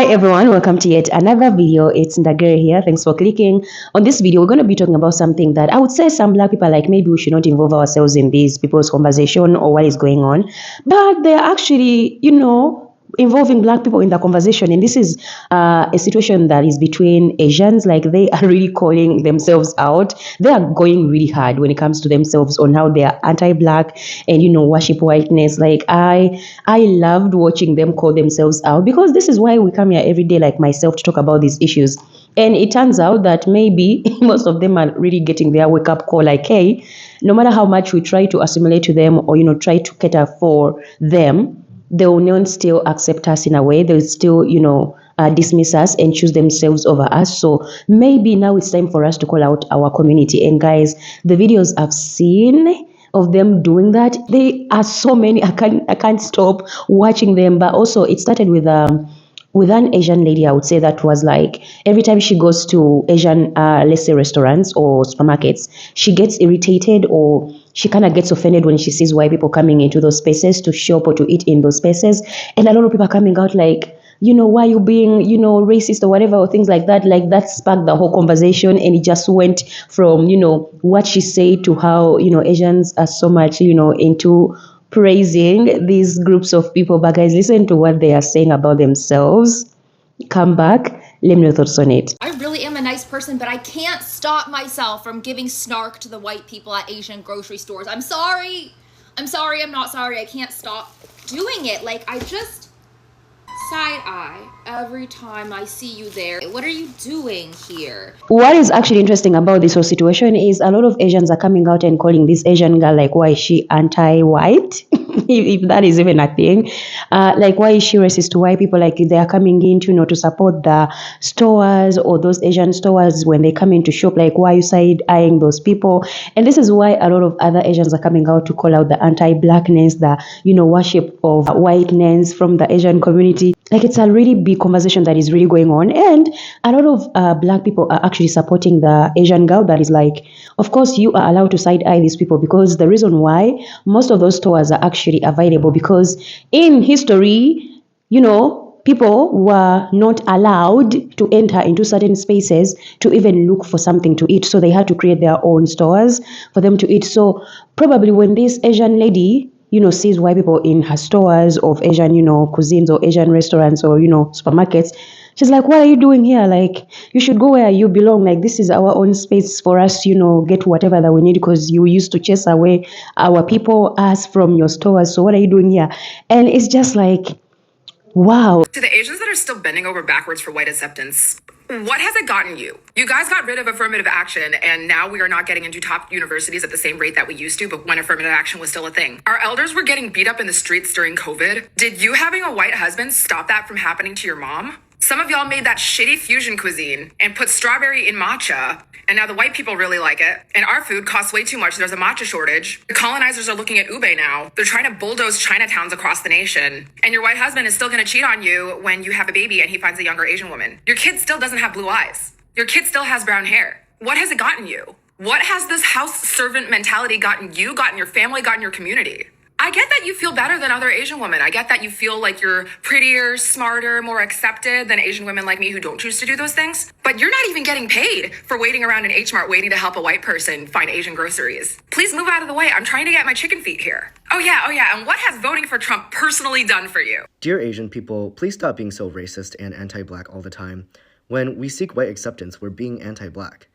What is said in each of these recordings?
Hi everyone, welcome to yet another video. It's Ndagere here. Thanks for clicking. On this video, we're going to be talking about something that I would say some black people are like, maybe we should not involve ourselves in these people's conversation or what is going on. But they're actually, involving black people in the conversation. And this is a situation that is between Asians. Like they are really calling themselves out. They are going really hard when it comes to themselves on how they are anti-black and, worship whiteness. Like I loved watching them call themselves out because this is why we come here every day, like myself, to talk about these issues. And it turns out that maybe most of them are really getting their wake up call like, hey, no matter how much we try to assimilate to them or, try to cater for them, they will not still accept us in a way. They'll still, dismiss us and choose themselves over us. So maybe now it's time for us to call out our community. And guys, the videos I've seen of them doing that, they are so many. I can't stop watching them. But also, it started with an Asian lady, I would say, that was like every time she goes to Asian, let's say restaurants or supermarkets, she gets irritated or she kind of gets offended when she sees white people coming into those spaces to shop or to eat in those spaces. And a lot of people are coming out like, why you being, racist or whatever, or things like that. Like that sparked the whole conversation. And it just went from, what she said to how, Asians are so much, into praising these groups of people. But guys, listen to what they are saying about themselves. Come back. Let me know your thoughts on it. I really am a nice person, but I can't stop myself from giving snark to the white people at Asian grocery stores. I'm sorry. I'm not sorry. I can't stop doing it. Like, I just side eye every time I see you there. What are you doing here? What is actually interesting about this whole situation is a lot of Asians are coming out and calling this Asian girl, like, why is she anti-white? if that is even a thing. Like, why is she racist to white people? Like, they are coming in to, to support the stores or those Asian stores when they come in to shop. Like, why are you side-eyeing those people? And this is why a lot of other Asians are coming out to call out the anti-blackness, the, worship of whiteness from the Asian community. Like, it's a really big conversation that is really going on. And a lot of black people are actually supporting the Asian girl that is like, of course, you are allowed to side-eye these people, because the reason why most of those stores are actually available, because in history, people were not allowed to enter into certain spaces to even look for something to eat. So they had to create their own stores for them to eat. So probably when this Asian lady, sees white people in her stores of Asian, cuisines or Asian restaurants or, supermarkets, she's like, what are you doing here? Like, you should go where you belong. Like, this is our own space for us, get whatever that we need, because you used to chase away our people, us, from your stores. So what are you doing here? And it's just like, wow. To the Asians that are still bending over backwards for white acceptance, what has it gotten you? You guys got rid of affirmative action, and now we are not getting into top universities at the same rate that we used to, but when affirmative action was still a thing. Our elders were getting beat up in the streets during COVID. Did you having a white husband stop that from happening to your mom? Some of y'all made that shitty fusion cuisine and put strawberry in matcha, and now the white people really like it. And our food costs way too much. There's a matcha shortage. The colonizers are looking at ube now. They're trying to bulldoze Chinatowns across the nation. And your white husband is still gonna cheat on you when you have a baby and he finds a younger Asian woman. Your kid still doesn't have blue eyes. Your kid still has brown hair. What has it gotten you? What has this house servant mentality gotten you, gotten your family, gotten your community? I get that you feel better than other Asian women. I get that you feel like you're prettier, smarter, more accepted than Asian women like me who don't choose to do those things. But you're not even getting paid for waiting around in H Mart waiting to help a white person find Asian groceries. Please move out of the way. I'm trying to get my chicken feet here. Oh yeah. And what has voting for Trump personally done for you? Dear Asian people, please stop being so racist and anti-black all the time. When we seek white acceptance, we're being anti-black.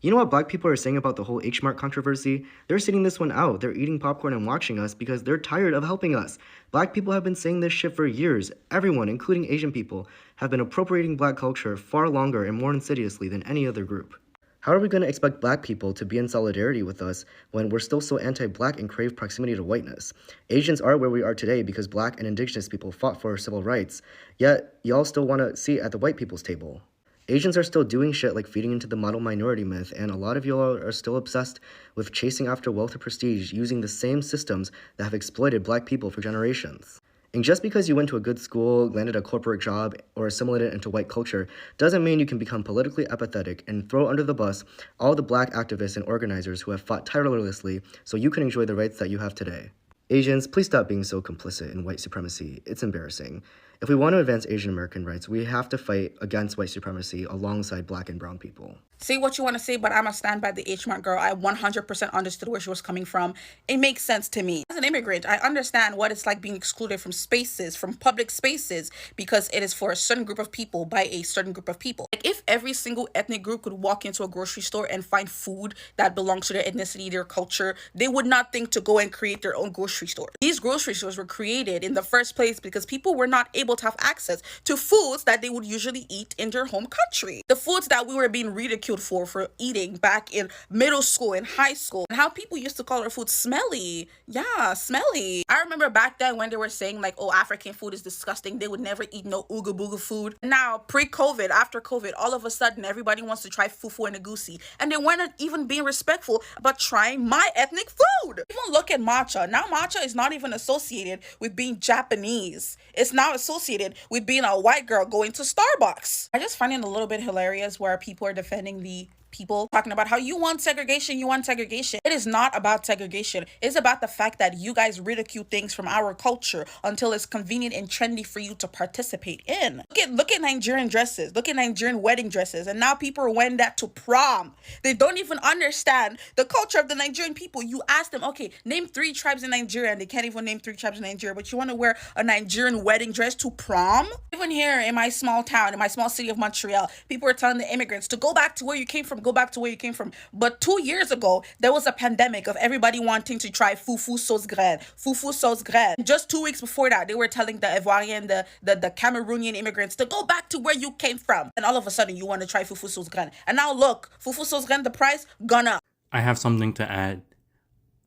You know what black people are saying about the whole H-Mart controversy? They're sitting this one out. They're eating popcorn and watching us because they're tired of helping us. Black people have been saying this shit for years. Everyone, including Asian people, have been appropriating black culture far longer and more insidiously than any other group. How are we going to expect black people to be in solidarity with us when we're still so anti-black and crave proximity to whiteness? Asians are where we are today because black and indigenous people fought for our civil rights, yet y'all still want to sit at the white people's table. Asians are still doing shit like feeding into the model minority myth, and a lot of y'all are still obsessed with chasing after wealth and prestige using the same systems that have exploited black people for generations. And just because you went to a good school, landed a corporate job, or assimilated into white culture doesn't mean you can become politically apathetic and throw under the bus all the black activists and organizers who have fought tirelessly so you can enjoy the rights that you have today. Asians, please stop being so complicit in white supremacy. It's embarrassing. If we want to advance Asian American rights, we have to fight against white supremacy alongside black and brown people. Say what you want to say, but I'm a stand by the H Mart girl. I 100% understood where she was coming from. It makes sense to me. As an immigrant, I understand what it's like being excluded from spaces, from public spaces, because it is for a certain group of people by a certain group of people. Like if every single ethnic group could walk into a grocery store and find food that belongs to their ethnicity, their culture, they would not think to go and create their own grocery store. These grocery stores were created in the first place because people were not able to have access to foods that they would usually eat in their home country. The foods that we were being ridiculed for eating back in middle school and high school, and how people used to call our food smelly. Yeah, smelly. I remember back then when they were saying like, oh, African food is disgusting. They would never eat no ooga booga food. Now, pre-COVID, after COVID, all of a sudden everybody wants to try fufu and egusi, and they weren't even being respectful about trying my ethnic food. Even look at matcha. Now matcha is not even associated with being Japanese. It's now associated with being a white girl going to Starbucks. I just find it a little bit hilarious where people are defending the people talking about how you want segregation, you want segregation. It is not about segregation. It's about the fact that you guys ridicule things from our culture until it's convenient and trendy for you to participate in. Look at Nigerian dresses. Look at Nigerian wedding dresses. And now people are wearing that to prom. They don't even understand the culture of the Nigerian people. You ask them, okay, name 3 tribes in Nigeria, and they can't even name 3 tribes in Nigeria, but you want to wear a Nigerian wedding dress to prom? Even here in my small town, in my small city of Montreal, people are telling the immigrants to go back to where you came from, go back to where you came from. But 2 years ago, there was a pandemic of everybody wanting to try fufu sauce graine. Fufu sauce graine. Just 2 weeks before that, they were telling the Ivoirian, the Cameroonian immigrants to go back to where you came from. And all of a sudden, you want to try fufu sauce graine. And now look, fufu sauce graine, the price gone up. I have something to add.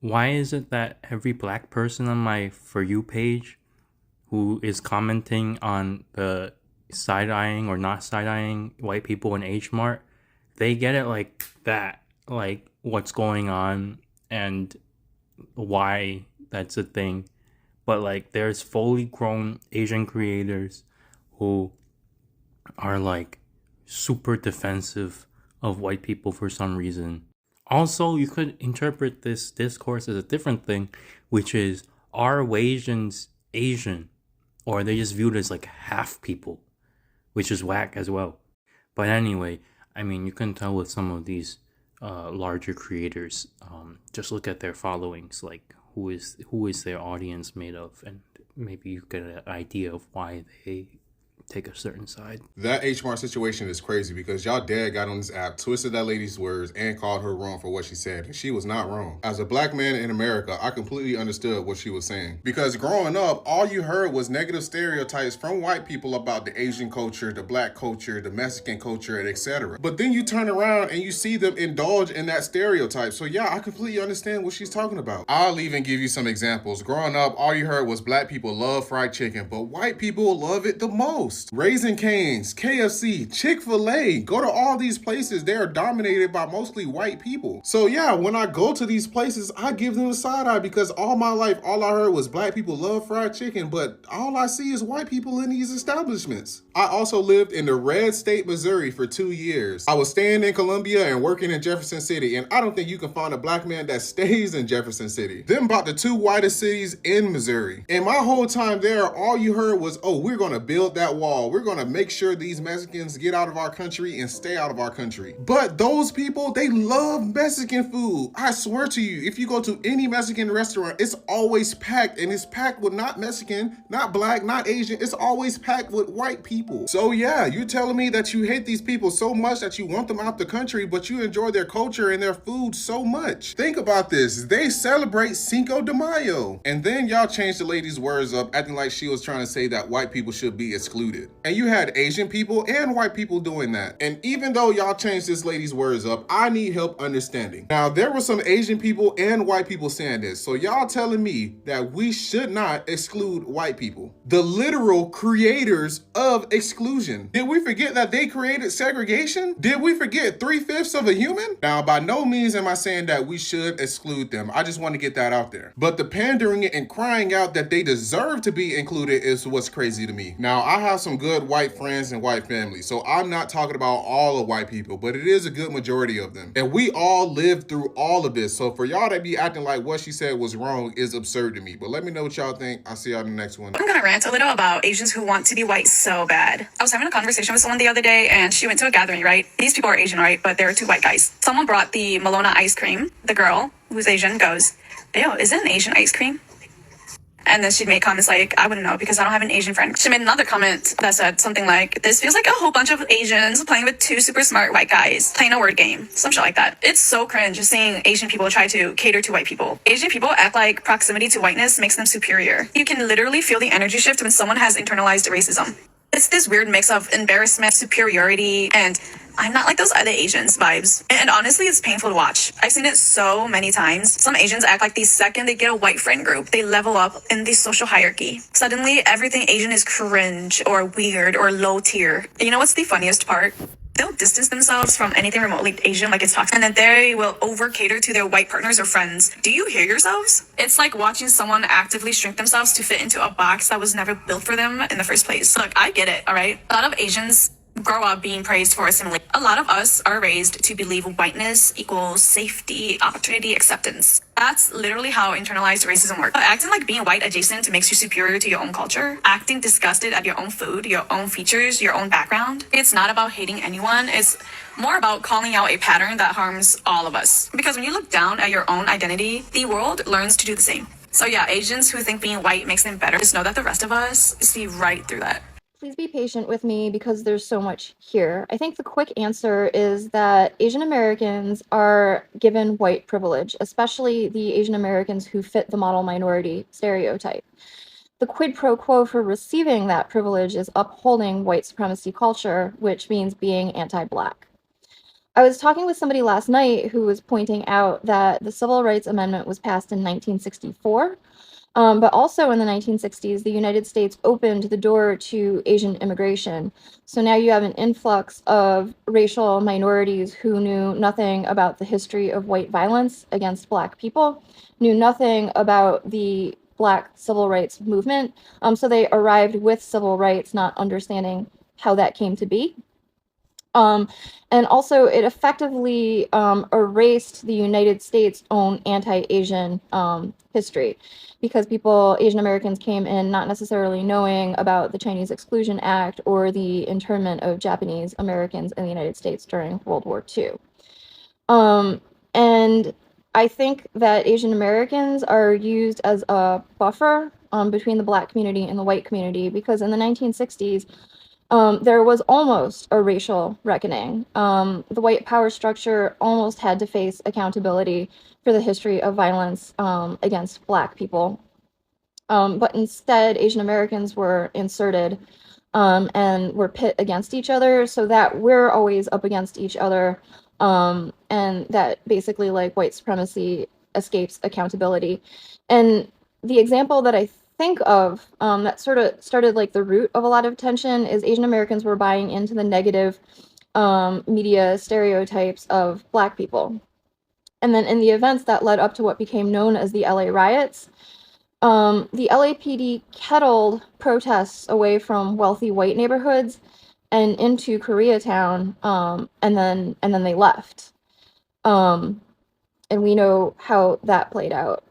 Why is it that every black person on my For You page who is commenting on the side-eyeing or not side-eyeing white people in H Mart, they get it like that, like what's going on and why that's a thing. But like there's fully grown Asian creators who are like super defensive of white people for some reason. Also, you could interpret this discourse as a different thing, which is, are Asians Asian? Or are they just viewed as like half people, which is whack as well. But anyway, I mean, you can tell with some of these larger creators, just look at their followings, like who is their audience made of, and maybe you get an idea of why they take a certain side. That H Mart situation is crazy because y'all dad got on this app, twisted that lady's words, and called her wrong for what she said, and she was not wrong. As a black man in America, I completely understood what she was saying. Because growing up, all you heard was negative stereotypes from white people about the Asian culture, the black culture, the Mexican culture, and etc. But then you turn around and you see them indulge in that stereotype. So yeah, I completely understand what she's talking about. I'll even give you some examples. Growing up, all you heard was black people love fried chicken, but white people love it the most. Raising Cane's, KFC, Chick-fil-A, go to all these places. They are dominated by mostly white people. So yeah, when I go to these places, I give them a side eye because all my life, all I heard was black people love fried chicken, but all I see is white people in these establishments. I also lived in the red state, Missouri for 2 years. I was staying in Columbia and working in Jefferson City, and I don't think you can find a black man that stays in Jefferson City. Them about the 2 whitest cities in Missouri. And my whole time there, all you heard was, oh, we're gonna build that wall. We're gonna make sure these Mexicans get out of our country and stay out of our country. But those people, they love Mexican food. I swear to you, if you go to any Mexican restaurant, it's always packed, and it's packed with not Mexican, not black, not Asian. It's always packed with white people. So yeah, you're telling me that you hate these people so much that you want them out the country, but you enjoy their culture and their food so much. Think about this. They celebrate Cinco de Mayo. And then y'all changed the lady's words up, acting like she was trying to say that white people should be excluded. And you had Asian people and white people doing that. And even though y'all changed this lady's words up, I need help understanding. Now, there were some Asian people and white people saying this. So y'all telling me that we should not exclude white people. The literal creators of exclusion? Did we forget that they created segregation? Did we forget 3/5 of a human? Now, by no means am I saying that we should exclude them. I just want to get that out there. But the pandering and crying out that they deserve to be included is what's crazy to me. Now, I have some good white friends and white families, so I'm not talking about all of white people, but it is a good majority of them. And we all lived through all of this. So for y'all to be acting like what she said was wrong is absurd to me. But let me know what y'all think. I'll see y'all in the next one. I'm gonna rant a little about Asians who want to be white so bad. I was having a conversation with someone the other day and she went to a gathering, right? These people are Asian, right? But there are two white guys. Someone brought the Malona ice cream. The girl, who's Asian, goes, "Ew, is it an Asian ice cream?" And then she'd make comments like, "I wouldn't know because I don't have an Asian friend." She made another comment that said something like, "This feels like a whole bunch of Asians playing with two super smart white guys, playing a word game." Some shit like that. It's so cringe seeing Asian people try to cater to white people. Asian people act like proximity to whiteness makes them superior. You can literally feel the energy shift when someone has internalized racism. It's this weird mix of embarrassment, superiority, and "I'm not like those other Asians" vibes. And honestly, it's painful to watch. I've seen it so many times. Some Asians act like the second they get a white friend group, they level up in the social hierarchy. Suddenly, everything Asian is cringe or weird or low tier. You know what's the funniest part? They'll distance themselves from anything remotely Asian like it's toxic, and then they will over cater to their white partners or friends. Do you hear yourselves? It's like watching someone actively shrink themselves to fit into a box that was never built for them in the first place. Look, I get it, all right? A lot of Asians grow up being praised for assimilation. A lot of us are raised to believe whiteness equals safety, opportunity, acceptance. That's literally how internalized racism works. But acting like being white adjacent makes you superior to your own culture. Acting disgusted at your own food, your own features, your own background. It's not about hating anyone. It's more about calling out a pattern that harms all of us. Because when you look down at your own identity, the world learns to do the same. So yeah, Asians who think being white makes them better, just know that the rest of us see right through that. Please be patient with me because there's so much here. I think the quick answer is that Asian Americans are given white privilege, especially the Asian Americans who fit the model minority stereotype. The quid pro quo for receiving that privilege is upholding white supremacy culture, which means being anti-Black. I was talking with somebody last night who was pointing out that the Civil Rights Amendment was passed in 1964. But also in the 1960s, the United States opened the door to Asian immigration. So now you have an influx of racial minorities who knew nothing about the history of white violence against Black people, knew nothing about the Black civil rights movement. So they arrived with civil rights, not understanding how that came to be. And also it effectively erased the United States' own anti-Asian history, because Asian Americans came in not necessarily knowing about the Chinese Exclusion Act or the internment of Japanese Americans in the United States during World War II. And I think that Asian Americans are used as a buffer between the Black community and the white community, because in the 1960s, there was almost a racial reckoning. The white power structure almost had to face accountability for the history of violence against Black people. But instead, Asian Americans were inserted and were pit against each other, so that we're always up against each other, and that basically like white supremacy escapes accountability. And the example that I think of that sort of started like the root of a lot of tension is Asian Americans were buying into the negative media stereotypes of Black people. And then in the events that led up to what became known as the LA riots, the LAPD kettled protests away from wealthy white neighborhoods and into Koreatown, and then they left. And we know how that played out.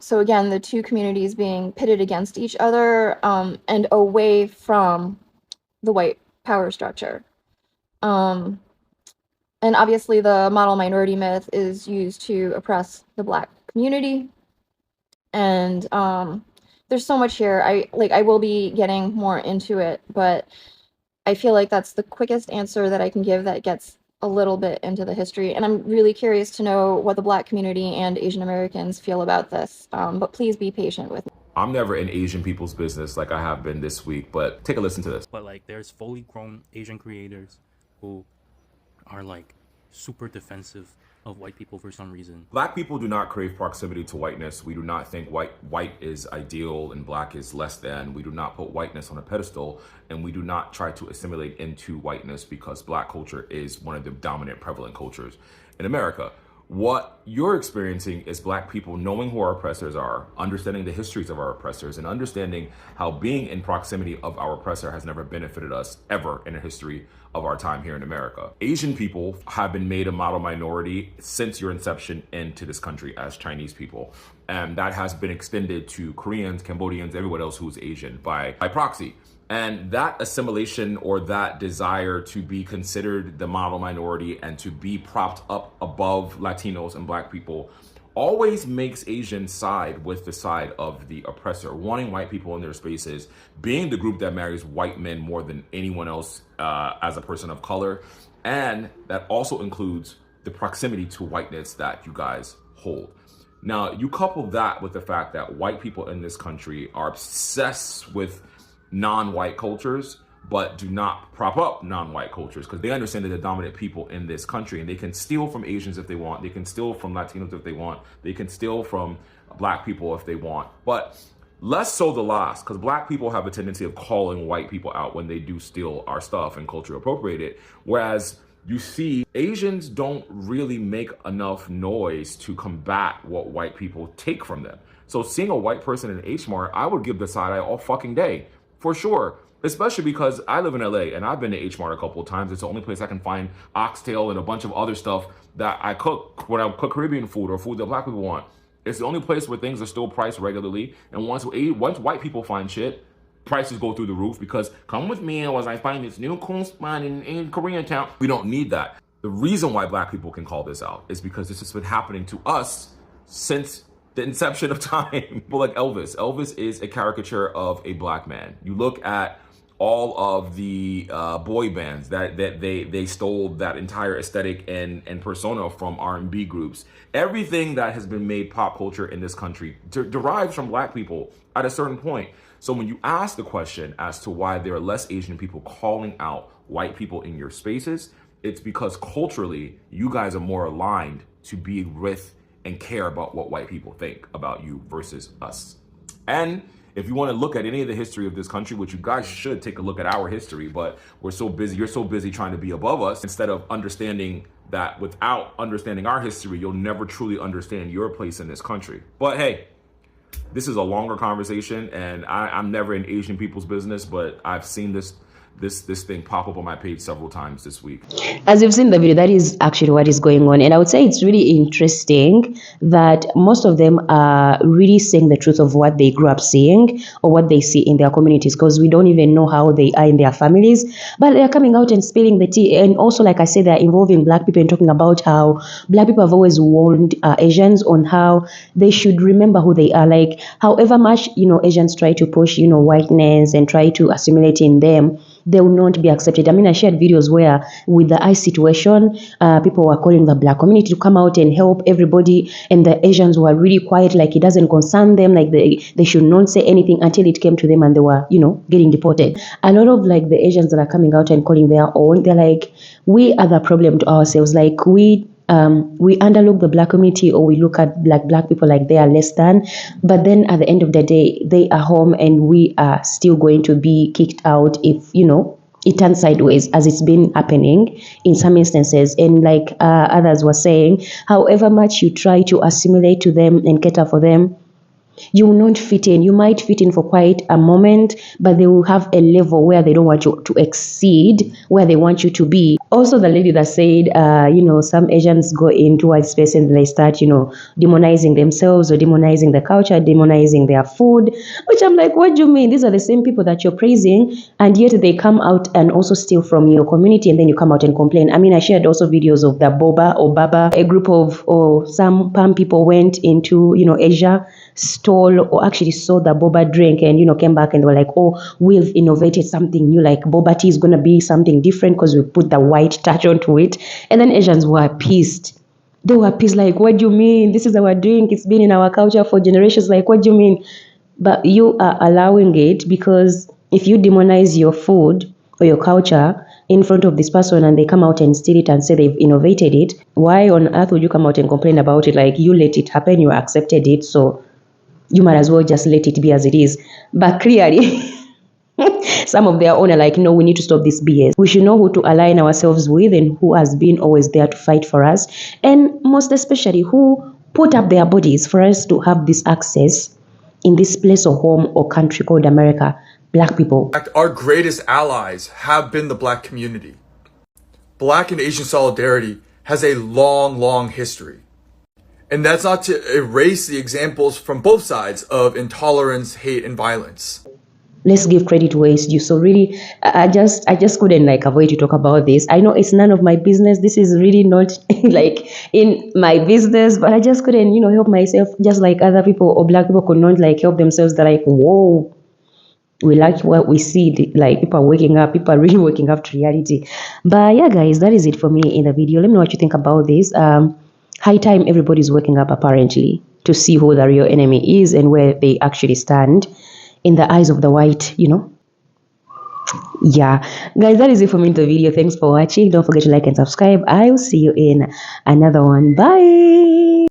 So again, the two communities being pitted against each other and away from the white power structure. And obviously the model minority myth is used to oppress the Black community. And there's so much here. I will be getting more into it, but I feel like that's the quickest answer that I can give that gets a little bit into the history. And I'm really curious to know what the Black community and Asian Americans feel about this. But please be patient with me. I'm never in Asian people's business like I have been this week, but take a listen to this. But like, there's fully grown Asian creators who are like super defensive of white people for some reason. Black people do not crave proximity to whiteness. We do not think white is ideal and black is less than. We do not put whiteness on a pedestal, and we do not try to assimilate into whiteness because black culture is one of the dominant prevalent cultures in America. What you're experiencing is black people knowing who our oppressors are, understanding the histories of our oppressors, and understanding how being in proximity of our oppressor has never benefited us ever in the history of our time here in America. Asian people have been made a model minority since your inception into this country as Chinese people. And that has been extended to Koreans, Cambodians, everyone else who's Asian by proxy. And that assimilation or that desire to be considered the model minority and to be propped up above Latinos and black people always makes Asians side with the side of the oppressor, wanting white people in their spaces, being the group that marries white men more than anyone else as a person of color. And that also includes the proximity to whiteness that you guys hold. Now, you couple that with the fact that white people in this country are obsessed with non-white cultures, but do not prop up non-white cultures because they understand that the dominant people in this country, and they can steal from Asians if they want, they can steal from Latinos if they want, they can steal from black people if they want, but less so the last, because black people have a tendency of calling white people out when they do steal our stuff and culture appropriate it, whereas you see Asians don't really make enough noise to combat what white people take from them. So seeing a white person in H Mart, I would give the side eye all fucking day. For sure, especially because I live in LA and I've been to H Mart a couple of times. It's the only place I can find oxtail and a bunch of other stuff that I cook when I cook Caribbean food or food that black people want. It's the only place where things are still priced regularly. And once white people find shit, prices go through the roof because come with me as I find this new cool spot in Koreatown. We don't need that. The reason why black people can call this out is because this has been happening to us since the inception of time. But like Elvis. Elvis is a caricature of a black man. You look at all of the boy bands that they stole that entire aesthetic and persona from R&B groups. Everything that has been made pop culture in this country derives from black people at a certain point. So when you ask the question as to why there are less Asian people calling out white people in your spaces, it's because culturally you guys are more aligned to be with and care about what white people think about you versus us. And if you want to look at any of the history of this country, which you guys should take a look at our history, but we're so busy, you're so busy trying to be above us, instead of understanding that without understanding our history, you'll never truly understand your place in this country. But hey, this is a longer conversation, and I'm never in Asian people's business, but I've seen this thing pop up on my page several times this week. As you've seen the video, that is actually what is going on. And I would say it's really interesting that most of them are really saying the truth of what they grew up seeing or what they see in their communities, because we don't even know how they are in their families. But they're coming out and spilling the tea. And also, like I said, they're involving black people and talking about how black people have always warned Asians on how they should remember who they are. Like, however much, Asians try to push, whiteness and try to assimilate in them, they will not be accepted. I mean, I shared videos where with the ICE situation, people were calling the black community to come out and help everybody, and the Asians were really quiet, like it doesn't concern them, like they should not say anything until it came to them and they were, getting deported. A lot of like the Asians that are coming out and calling their own, they're like, we are the problem to ourselves. Like we underlook the black community, or we look at black people like they are less than, but then at the end of the day they are home and we are still going to be kicked out if it turns sideways, as it's been happening in some instances. And like others were saying, however much you try to assimilate to them and cater for them, you will not fit in. You might fit in for quite a moment, but they will have a level where they don't want you to exceed where they want you to be. Also, the lady that said, some Asians go into white space and they start, demonizing themselves or demonizing the culture, demonizing their food, which I'm like, what do you mean? These are the same people that you're praising, and yet they come out and also steal from your community, and then you come out and complain. I mean, I shared also videos of the boba or baba, a group of, or some Palm people went into, Asia, stole or actually saw the boba drink and came back and they were like, oh, we've innovated something new, like boba tea is going to be something different because we put the white touch onto it. And then Asians were pissed. They were pissed, like, what do you mean? This is our drink, it's been in our culture for generations, like, what do you mean? But you are allowing it because if you demonize your food or your culture, in front of this person and they come out and steal it and say they've innovated it, why on earth would you come out and complain about it? Like, you let it happen, you accepted it, so you might as well just let it be as it is. But clearly, some of their own are like, no, we need to stop this BS. We should know who to align ourselves with and who has been always there to fight for us. And most especially, who put up their bodies for us to have this access in this place of home or country called America. Black people. Our greatest allies have been the Black community. Black and Asian solidarity has a long, long history. And that's not to erase the examples from both sides of intolerance, hate, and violence. Let's give credit where it's due. So really, I just couldn't avoid to talk about this. I know it's none of my business. This is really not in my business, but I just couldn't, help myself. Just like other people or Black people could not help themselves. They're like, whoa, we like what we see. People are waking up. People are really waking up to reality. But yeah, guys, that is it for me in the video. Let me know what you think about this. High time everybody's waking up apparently to see who the real enemy is and where they actually stand in the eyes of the white, Yeah, guys, that is it for me in the video. Thanks for watching. Don't forget to like and subscribe. I'll see you in another one. Bye.